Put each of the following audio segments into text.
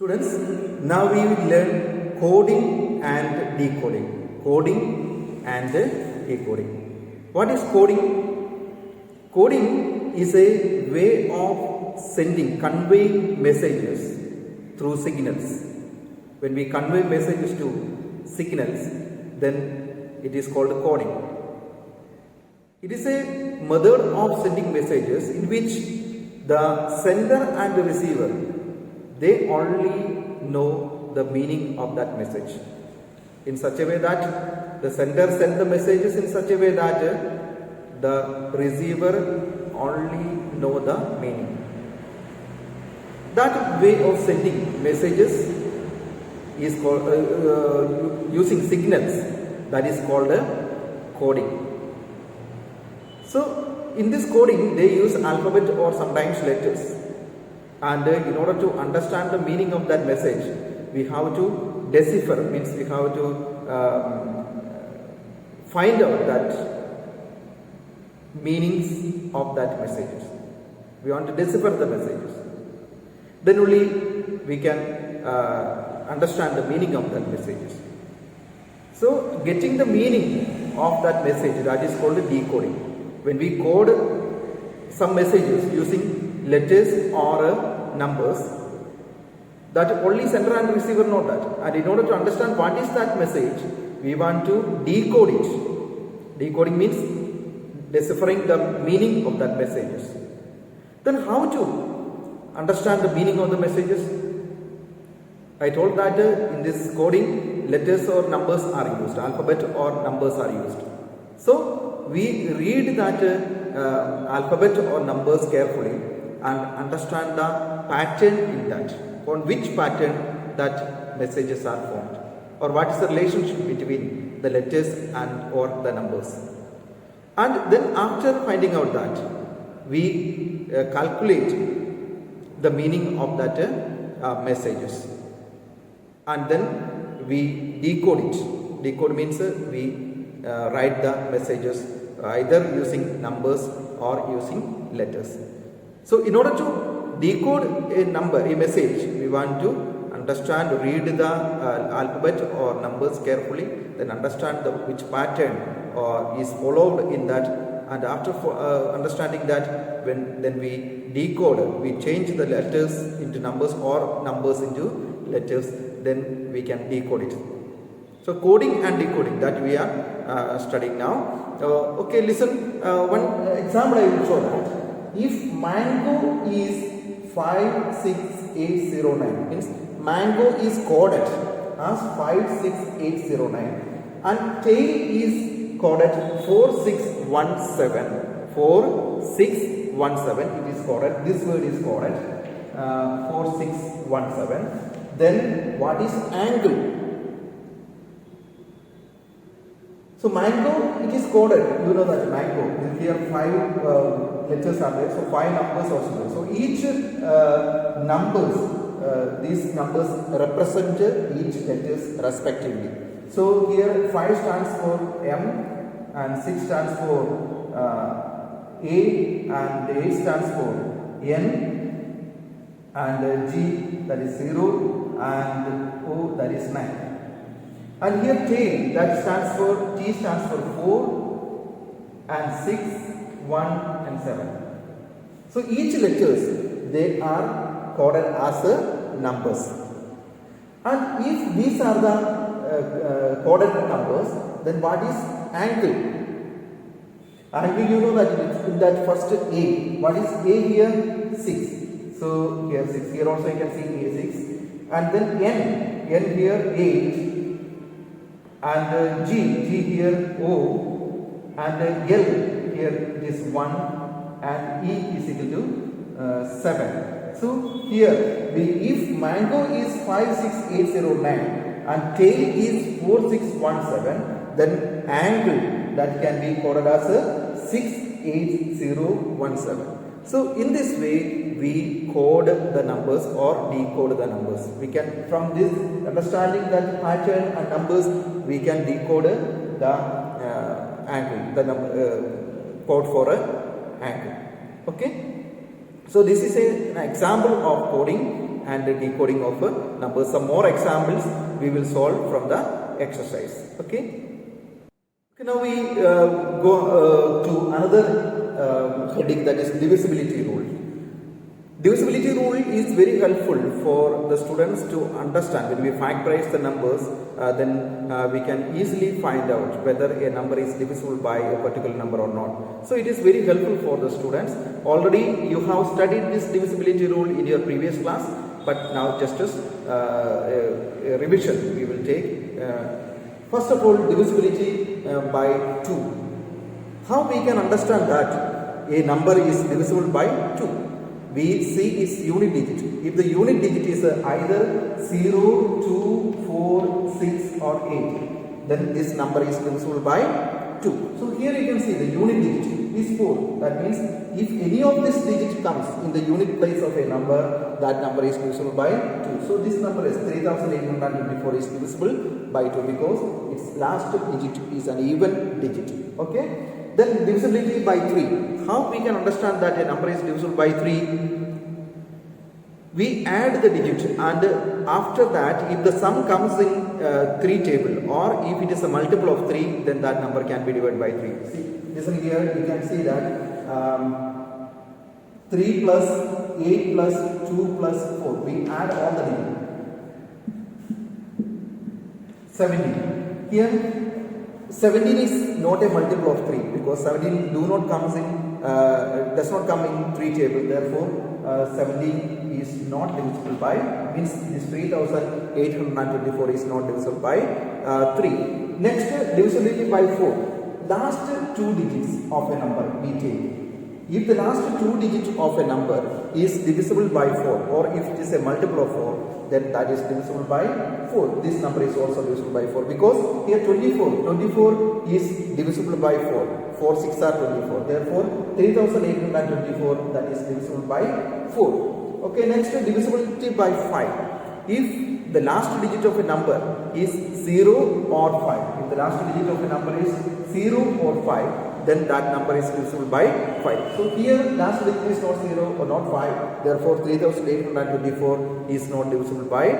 Students, now we will learn coding and decoding. Coding and decoding. What is coding? Coding is a way of conveying messages through signals. When we convey messages to signals, then it is called coding. It is a method of sending messages in which the sender and the receiver, they only know the meaning of that message in such a way that the sender sends the messages in such a way that the receiver only know the meaning. That way of sending messages is called using signals, that is called coding. So in this coding they use alphabet or sometimes letters, and in order to understand the meaning of that message we have to decipher, means we have to find out that meanings of that messages. We want to decipher the messages, then only we can understand the meaning of that messages. So getting the meaning of that message, that is called decoding. When we code some messages using letters or numbers, that only sender and receiver know that, and in order to understand what is that message, we want to decode it. Decoding means deciphering the meaning of that messages. Then how to understand the meaning of the messages? I told that in this coding letters or numbers are used, alphabet or numbers are used. So we read that alphabet or numbers carefully and understand the pattern in that, on which pattern that messages are formed, or what is the relationship between the letters and or the numbers. And then after finding out that, we calculate the meaning of that messages, and then we decode it. Decode means we write the messages either using numbers or using letters. So in order to decode a number, a message, we want to understand, read the alphabet or numbers carefully, then understand which pattern is followed in that, and after understanding that, then we decode, we change the letters into numbers or numbers into letters, then we can decode it. So coding and decoding, that we are studying now. Okay, listen, one example I will show that. If mango is 56809, means mango is coded as 56809 and tail is coded 4617. 4617, it is coded, this word is coded 4617. Then what is angle? So mango, it is coded, you know that mango, here 5 letters are there, so 5 numbers also there. So each numbers, these numbers represent each letters respectively. So here 5 stands for M, and 6 stands for A, and 8 stands for N, and G, that is 0, and O, that is 9. And here tail, that stands for, T stands for 4 and 6, 1 and 7. So each letters, they are coded as numbers. And if these are the coded numbers, then what is angle? Angle, you know that it's in that first A. What is A here? 6. So here 6. Here also you can see A6. And then N here 8. And G here O, and L here it is 1, and E is equal to 7. So here if mango is 56809 and tail is 4617, then angle that can be coded as 68017. So in this way we code the numbers or decode the numbers. We can, from this understanding that pattern and numbers, we can decode the angle, the code for a angle. Okay. So this is an example of coding. and the decoding of numbers. Some more examples we will solve from the exercise. Okay. Now we go to another heading, that is divisibility rule. Divisibility rule is very helpful for the students to understand. When we factorize the numbers, then we can easily find out whether a number is divisible by a particular number or not. So it is very helpful for the students. Already you have studied this divisibility rule in your previous class, but now just as a revision we will take. First of all, divisibility by 2. How we can understand that a number is divisible by 2? We see its unit digit. If the unit digit is either 0, 2, 4, 6 or 8, then this number is divisible by 2. So here you can see the unit digit is 4. That means if any of this digit comes in the unit place of a number, that number is divisible by 2. So this number is 3824 is divisible by 2 because its last digit is an even digit. Okay. Then divisibility by 3. How we can understand that a number is divisible by 3? We add the digit, and after that, if the sum comes in 3 table, or if it is a multiple of 3, then that number can be divided by 3. See, listen here, you can see that 3 plus 8 plus 2 plus 4. We add all the digits. 17. Here 17 is not a multiple of 3 because 17 does not come in 3 table. Therefore, 17 is not divisible by, means this 3824 is not divisible by 3. Next, divisibility by 4. Last 2 digits of a number we take. If the last 2 digits of a number is divisible by 4, or if it is a multiple of 4, then that is divisible by 4. This number is also divisible by 4 because here 24 is divisible by 4. 4 6 are 24. Therefore, 3824, that is divisible by 4. Okay, next divisibility by 5. If the last digit of a number is 0 or 5, if the last digit of a number is 0 or 5, then that number is divisible by 5. So here last digit is not 0 or not 5. Therefore, 3824 is not divisible by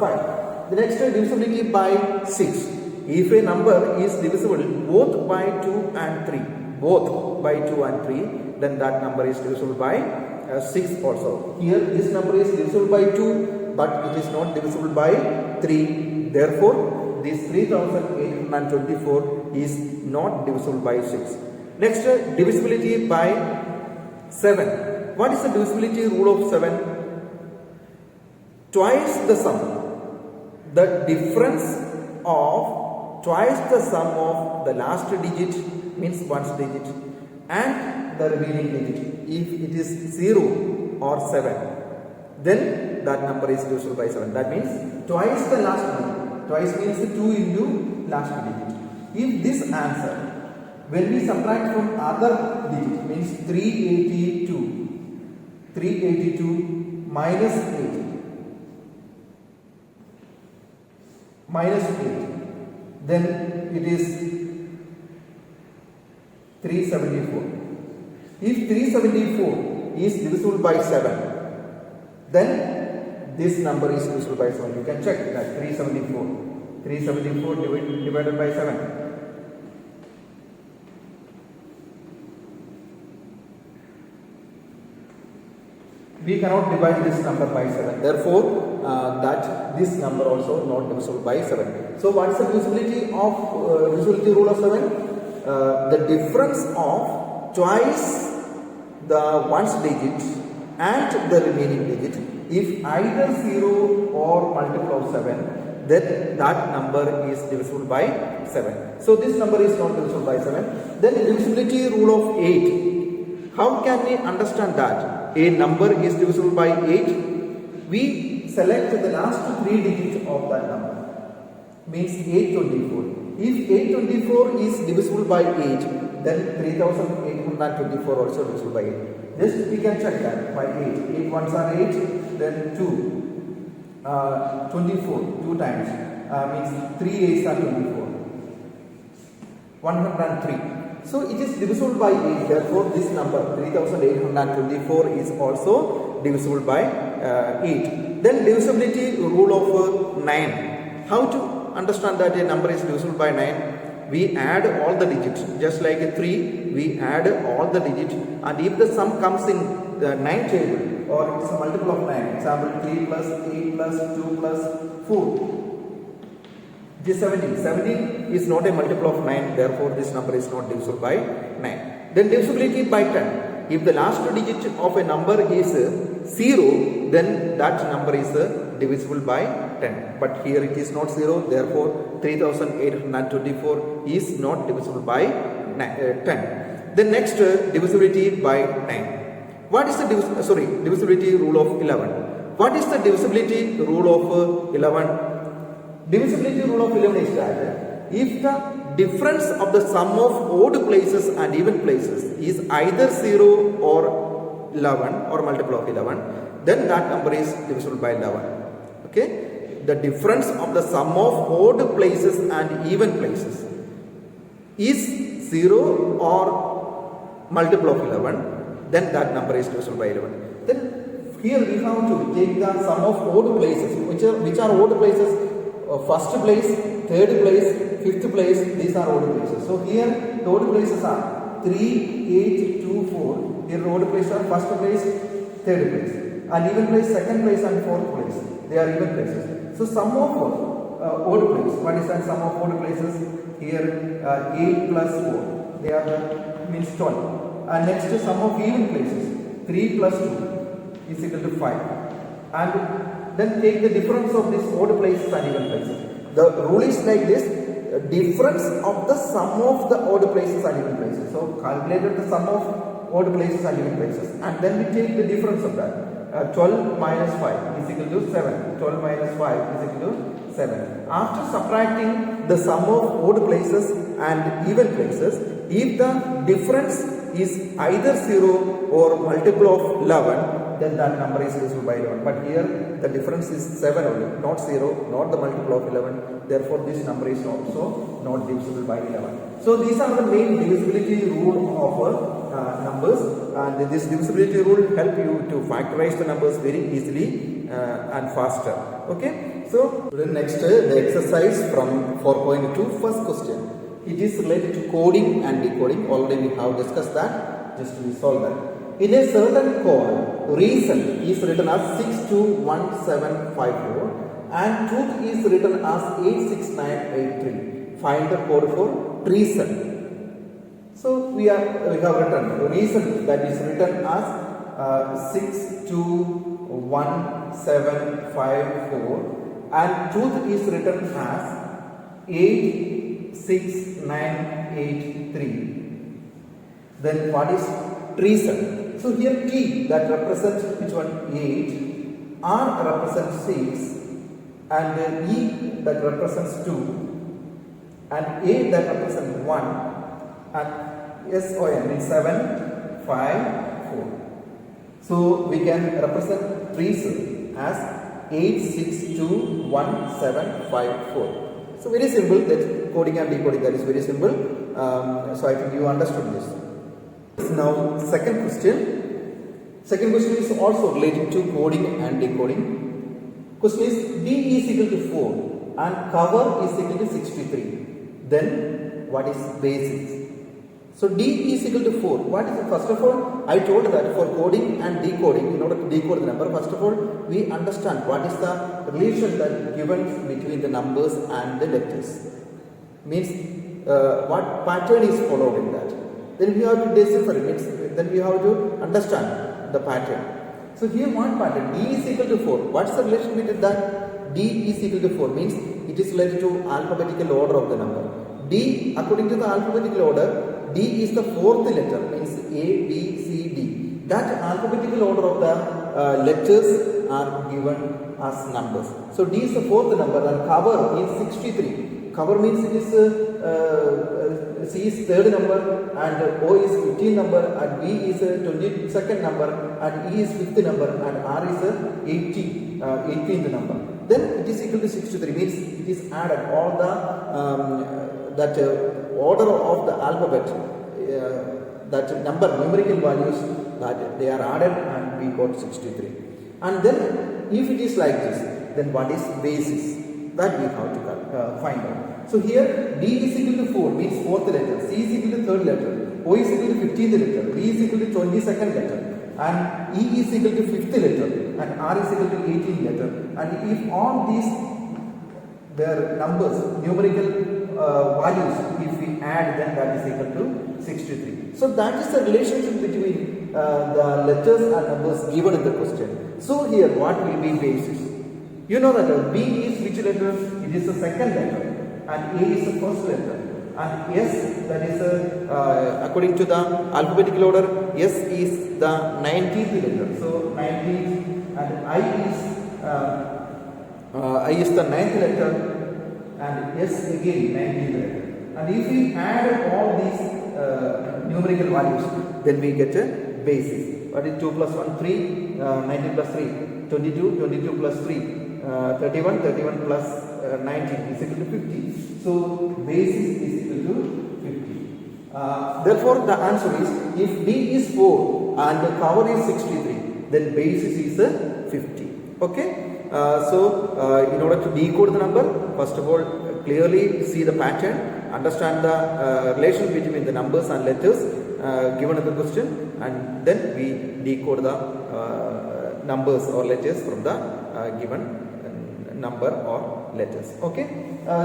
5. The next divisibility by 6. If a number is divisible both by 2 and 3, both by 2 and 3, then that number is divisible by 6 also. Here this number is divisible by 2, but it is not divisible by 3. Therefore, this 3824 is not divisible by 6. Next, divisibility by 7. What is the divisibility rule of 7? Twice the sum. The difference of twice the sum of the last digit, means one's digit, and the remaining digit. If it is 0 or 7, then that number is divisible by 7. That means twice the last digit. Twice means 2 into last digit. If this answer, when we subtract from other digit, means 382 minus 8, then it is 374. If 374 is divisible by 7, then this number is divisible by 7. You can check that 374 divided by 7. We cannot divide this number by 7. Therefore, that this number also not divisible by 7. So, what is the divisibility of divisibility rule of 7? The difference of twice the one's digit and the remaining digit. If either 0 or multiple of 7, then that number is divisible by 7. So, this number is not divisible by 7. Then divisibility rule of 8. How can we understand that a number is divisible by 8? We select the last 3 digits of that number, means 824. If 824 is divisible by 8, then 3824 also divisible by 8. Just we can check that by 8. 8 ones are 8, then 2. 24, 2 times, means 3 8s are 24. 103. So it is divisible by 8. Therefore, this number 3824 is also divisible by 8. Then divisibility rule of 9. How to understand that a number is divisible by 9? We add all the digits, just like a 3, we add all the digits, and if the sum comes in the 9 table, or it is a multiple of 9, example 3 plus 8 plus 2 plus 4, it is 17. 17 is not a multiple of 9, therefore this number is not divisible by 9. Then divisibility by 10. If the last two digit of a number is 0, then that number is divisible by 10. But here it is not 0, therefore 3824 is not divisible by 10. The next divisibility by 9. What is the divisibility rule of 11? What is the divisibility rule of 11? Divisibility rule of 11 is that if the difference of the sum of odd places and even places is either 0 or 11 or multiple of 11, then that number is divisible by 11. Okay, the difference of the sum of odd places and even places is 0 or multiple of 11, then that number is divisible by 11. Then here we have to take the sum of odd places. Which are odd places? First place, third place, fifth place, these are odd places. So here the odd places are 3, 8, 2, 4. Here the odd places are first place, third place, and even place, second place and fourth place. They are even places. So sum of odd place. What is that sum of odd places? Here 8 plus 4. They are means 12. And next sum of even places. 3 plus 2 is equal to 5. And then take the difference of these odd places and even places. The rule is like this: difference of the sum of the odd places and even places. So calculate the sum of odd places and even places, and then we take the difference of that. 12 minus 5 is equal to 7. 12 minus 5 is equal to 7. After subtracting the sum of odd places and even places, if the difference is either 0 or multiple of 11, then that number is divisible by 11. But here the difference is 7 only, not 0, not the multiple of 11. Therefore this number is also not divisible by 11. So these are the main divisibility rule of numbers, and this divisibility rule help you to factorize the numbers very easily and faster. Okay. So the next the exercise from 4.2, first question. It is related to coding and decoding. Already we have discussed that. Just to solve that. In a certain code, reason is written as 621754 and truth is written as 86983. Find the code for treason. So we have written reason, that is written as 621754 and truth is written as 86983. Then what is treason? So here T that represents which one? 8, R represents 6, and E that represents 2, and A that represents 1, and SON means 7, 5, 4. So we can represent treason as 8621754. So very simple, that coding and decoding, that is very simple. So I think you understood this. Now second question. Second question is also related to coding and decoding. Question is D is equal to 4 and cover is equal to 63. Then what is basis? So D is equal to 4. What is it? First of all, I told that for coding and decoding, in order to decode the number, first of all, we understand what is the relation that given between the numbers and the letters. Means what pattern is followed in that. Then we have to decipher it. Then we have to understand the pattern. So here what pattern? D is equal to 4. What is the relation between that? D is equal to 4 means it is related to alphabetical order of the number. D, according to the alphabetical order, D is the fourth letter, means A, B, C, D. That alphabetical order of the letters are given as numbers. So D is the fourth number and cover is 63. Cover means it is C is third number and O is 15th number and B is 22nd number and E is 5th number and R is 18th number. Then it is equal to 63 means it is added all the order of the alphabet, that number numerical values that they are added and we got 63. And then if it is like this, then what is basis? That we have to find out. So here D is equal to 4 means fourth letter, C is equal to third letter, O is equal to 15th letter, B is equal to 22nd letter, and E is equal to 5th letter, and R is equal to 18th letter. And if all these their numbers, numerical values, if we add, then that is equal to 63. So that is the relationship between the letters and numbers given in the question. So here what will be basis? You know that B is which letter? It is the second letter, and A is the first letter, and S, that is according to the alphabetical order, S is the 19th letter. So 19th, and I is the 9th letter, and S again 19th letter. And if we add all these numerical values, then we get a basis. What is 2 plus 1? 3, 19 plus 3, 22, 22 plus 3. 31, 31 plus 19 is equal to 50. So basis is equal to 50. Therefore, the answer is, if D is 4 and the cover is 63, then basis is 50. Okay. In order to decode the number, first of all, clearly see the pattern, understand the relation between the numbers and letters given in the question, and then we decode the numbers or letters from the given number or letters. Okay.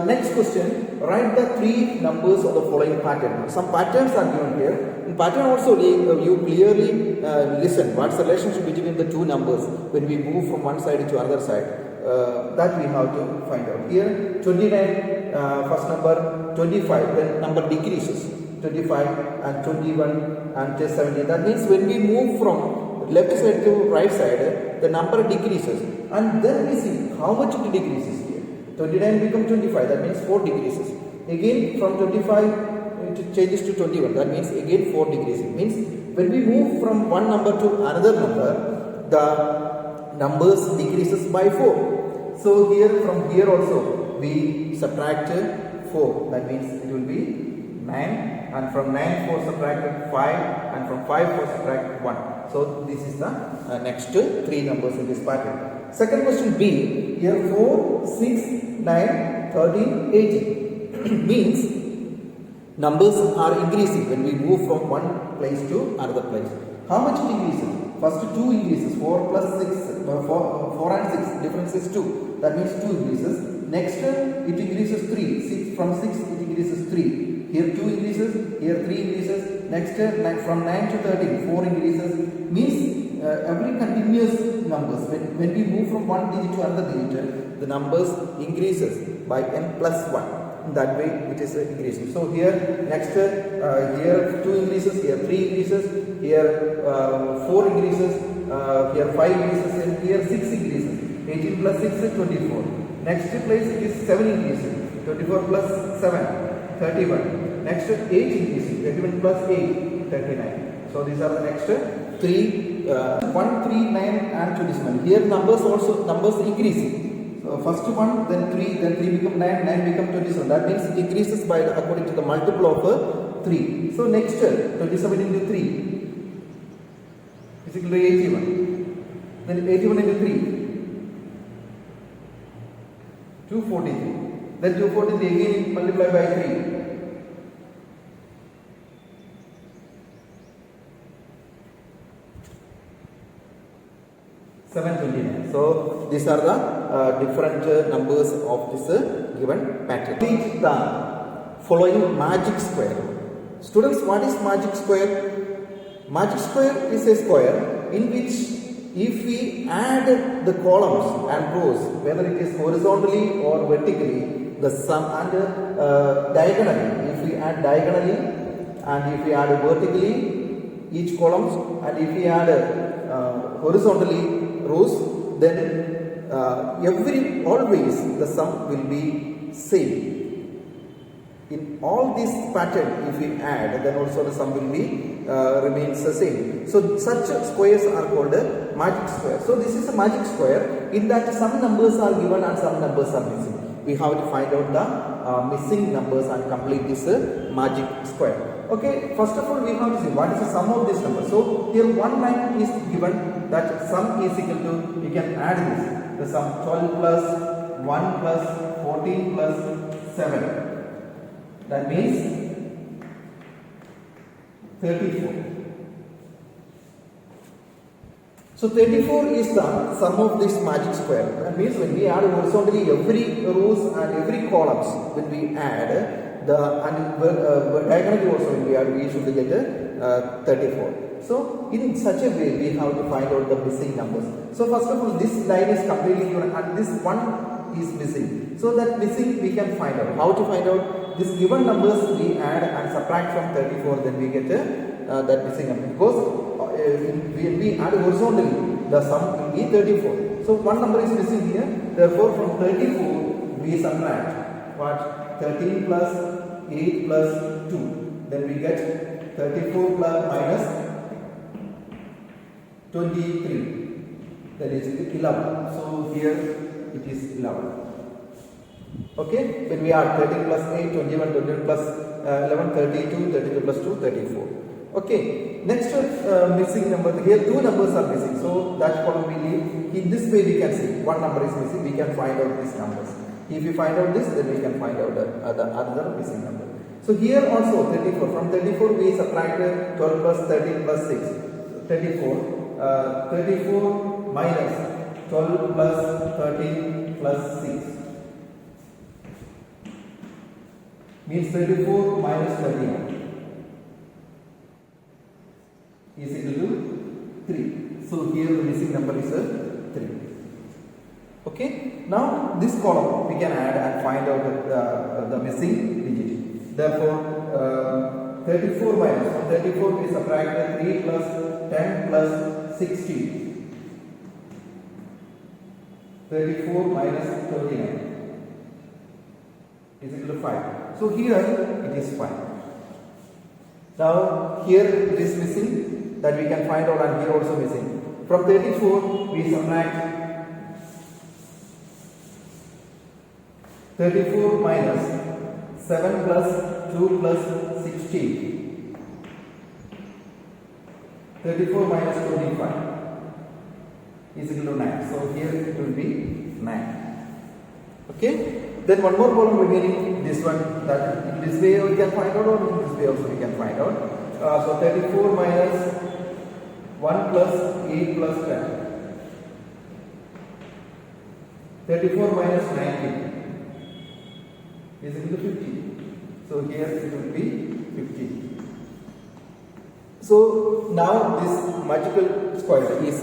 Next question, write the 3 numbers of the following pattern. Some patterns are given here. In pattern also you clearly listen what's the relationship between the 2 numbers when we move from one side to another side. That we have to find out. Here 29, first number, 25, then number decreases, 25 and 21 and 70. That means when we move from left side to right side, the number decreases, and then we see how much it decreases here. 29 becomes 25, that means 4 decreases. Again from 25 it changes to 21, that means again 4 decreases. Means when we move from one number to another number, the numbers decreases by 4. So here, from here also we subtract 4, that means it will be 9, and from 9 4 subtract 5, and from 5 4 subtract 1. So this is the next 3 numbers in this pattern. Second question B, here 4, 6, 9, 13, 18 means numbers are increasing when we move from one place to another place. How much it increases? First 2 increases, 4 plus 6, 4 and 6, difference is 2. That means 2 increases. Next it increases 3, 6 from 6 it increases 3. Here 2 increases, here 3 increases. Next from 9 to 13, 4 increases. Means every continuous numbers, when we move from one digit to another digit, the numbers increases by n plus 1. In that way it is increasing. So here next here 2 increases, here 3 increases, here 4 increases, here 5 increases, and here 6 increases. 18 plus 6 is 24. Next place it is 7 increases. 24 plus 7, 31. Next 8 increases. 31 plus 8, 39. So these are the next 3, 1, 3, 9 and 27. Here numbers increasing. So first one, then 3 become 9, 9 become 27. That means it increases by according to the multiple of 3. So next 27 into 3 is equal to 81. Then 81 into 3, 243. Then 243 again multiplied by 3. 729. So these are the different numbers of this given pattern. Complete the following magic square. Students, what is magic square? Magic square is a square in which if we add the columns and rows, whether it is horizontally or vertically, the sum, and diagonally, if we add diagonally and if we add vertically each columns, and if we add horizontally rows, then always the sum will be same. In all this pattern, if we add, then also the sum will be remains the same. So such squares are called a magic square. So this is a magic square in that some numbers are given and some numbers are missing. We have to find out the missing numbers and complete this magic square. Okay, first of all we have to see what is the sum of this number. So here 19 is given that sum is equal to, we can add this, the sum 12 plus 1 plus 14 plus 7. That means 34. So 34 is the sum of this magic square. That means when we add horizontally every rows and every columns, when we add the diagonally also when we add, we should get 34. So in such a way we have to find out the missing numbers. So first of all, this line is completely given and this one is missing. So that missing we can find out. How to find out? This given numbers we add and subtract from 34, then we get that missing number. Because when we add horizontally, the sum will be 34. So one number is missing here. Therefore, from 34 we subtract what? 13 plus 8 plus 2. Then we get 34 plus minus 23. That is 11. So here it is 11. Okay, when we add 13 plus 8, 21, 21 plus 11, 32, 32 plus 2, 34. Okay, next missing number, here two numbers are missing, so that column we leave. In this way we can see one number is missing, we can find out these numbers. If we find out this, then we can find out the other missing number. So here also 34, from 34 we subtract 12 plus 13 plus 6, 34, 34 minus 12 plus 13 plus 6. Means 34 minus 31 is equal to 3. So here the missing number is 3. Okay. Now this column we can add and find out the missing digit. Therefore 34 minus, from 34 we subtract 3 plus 10 plus 16. 34 minus 29 is equal to 5. So here it is 5. Now here it is missing, that we can find out, and here also missing. From 34 we subtract 34 minus 7 plus 2 plus 16. 34 minus 25 is equal to 9. So here it will be 9. Okay. Then one more column remaining, this one, that in this way we can find out, or in this way also we can find out. So 34 minus 1 plus 8 plus 10. 34 minus 19 is equal to 50. So here it will be 50. So now this magical square is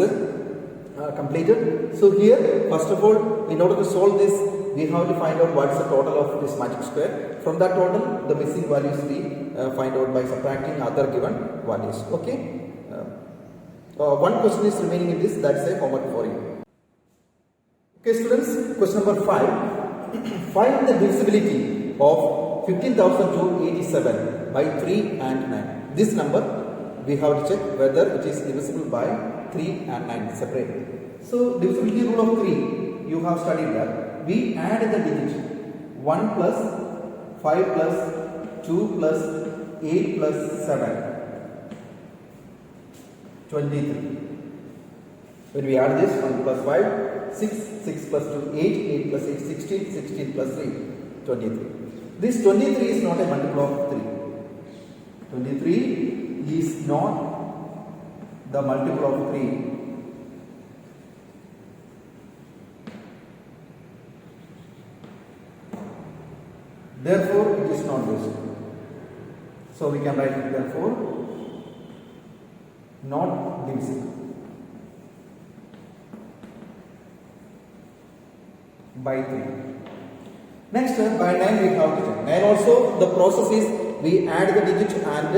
completed. So here, first of all, in order to solve this, we have to find out what is the total of this magic square. From that total, the missing values we find out by subtracting other given values. Okay. One question is remaining in this. That's a homework for you. Okay, students. Question number 5. Find the divisibility of 15,287 by 3 and 9. This number we have to check whether it is divisible by 3 and 9 separately. So divisibility rule of 3, you have studied that. We add the digit 1 plus 5 plus 2 plus 8 plus 7, 23. When we add this, 1 plus 5, 6, 6 plus 2, 8, 8 plus 8, 16, 16 plus 3, 23. This 23 is not a multiple of 3. 23 is not the multiple of 3. Therefore, it is not divisible. So we can write it, therefore not divisible by 3. Next, by 9 we have to check. 9 also, the process is we add the digit and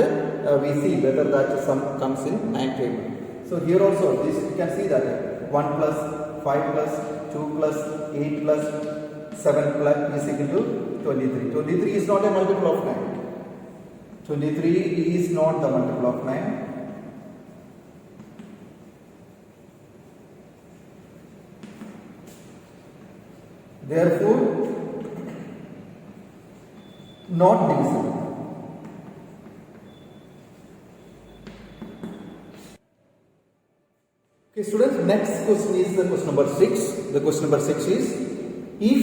we see whether that sum comes in 9 table. So here also, this you can see that 1 plus 5 plus 2 plus 8 plus 7 plus is equal to 23. 23 is not a multiple of 9. 23 is not the multiple of 9. Therefore, not divisible. Okay, students. next question is the question number 6. The question number 6 is, if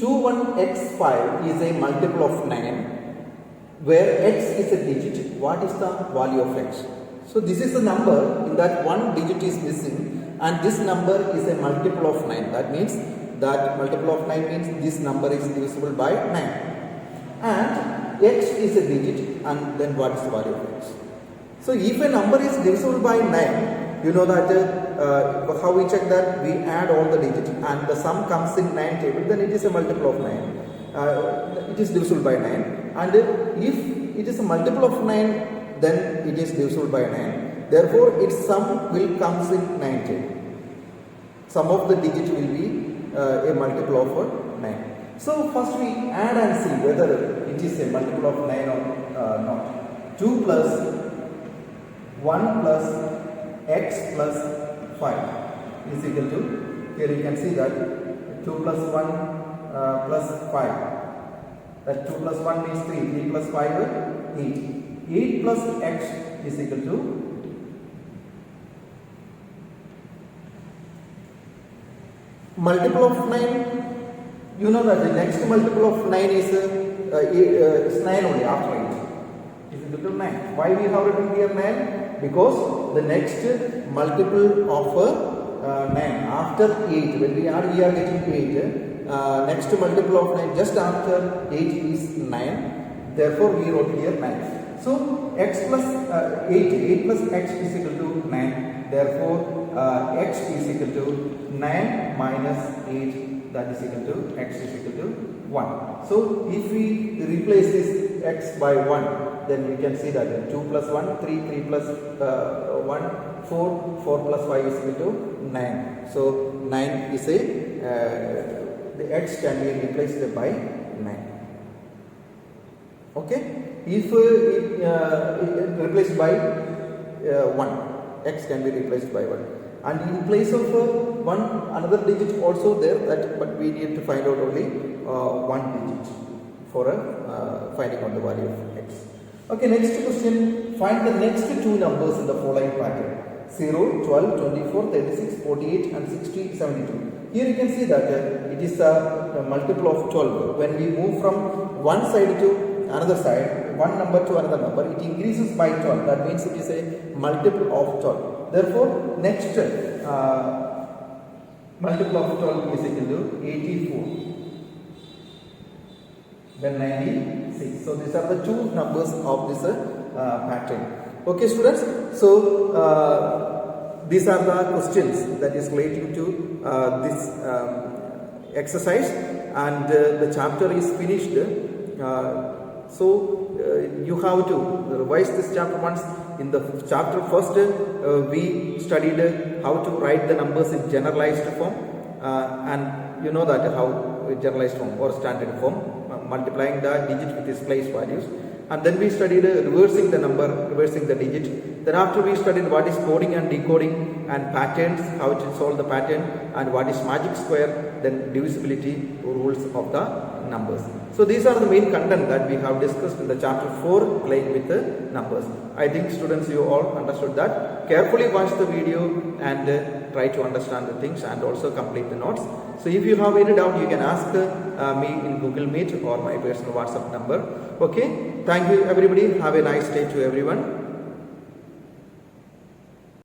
21x5 is a multiple of 9, where x is a digit, what is the value of x? So this is the number in that one digit is missing, and this number is a multiple of 9. That means that multiple of 9 means this number is divisible by 9. And x is a digit, and then what is the value of x? So if a number is divisible by 9, you know that how we check that? We add all the digits and the sum comes in 9 table, then it is a multiple of 9. It is divisible by 9. And if it is a multiple of 9, then it is divisible by 9. Therefore, its sum will comes in 9 table. Sum of the digit will be a multiple of 9. So first we add and see whether it is a multiple of 9 or not. 2 plus 1 plus x plus 5 is equal to, here you can see that 2 plus 1 plus 5. That 2 plus 1 means 3, 3 plus 5 8. 8 plus x is equal to multiple of 9. You know that the next multiple of 9 is 9 only after 8. Is equal to 9. Why we have written here 9? Because the next multiple of 9 after 8, when we are getting 8. Next multiple of 9 just after 8 is 9. Therefore, we wrote here 9. So, x plus 8 plus x is equal to 9. Therefore, x is equal to 9 minus 8, that is equal to x is equal to 1. So, if we replace this x by 1, then we can see that 2 plus 1, 3, 3 plus 1, 4, 4 plus 5 is equal to 9. So, 9 is the x can be replaced by 9. Okay? If it replaced by 1, x can be replaced by 1. And in place of 1, another digit also there, but we need to find out only 1 digit for finding out the value of x. Okay, next question. Find the next two numbers in the following pattern. 0, 12, 24, 36, 48 and 60, 72. Here you can see that it is a multiple of 12. When we move from one side to another side, one number to another number, it increases by 12. That means it is a multiple of 12. Therefore, next multiple of 12 is equal to 84. Then 96. So these are the two numbers of this pattern. Okay, students. So these are the questions that is relating to this exercise, and the chapter is finished. You have to revise this chapter once. In the chapter first, we studied how to write the numbers in generalized form, and you know that how generalized form or standard form, multiplying the digit with its place values. And then we studied reversing the number, reversing the digit. Then after we studied what is coding and decoding and patterns, how to solve the pattern, and what is magic square, then divisibility rules of the numbers. So these are the main content that we have discussed in the chapter 4, playing with the numbers. I think students, you all understood that. Carefully watch the video and try to understand the things and also complete the notes. So if you have any doubt, you can ask me in Google Meet or my personal WhatsApp number. Okay, thank you everybody. Have a nice day to everyone.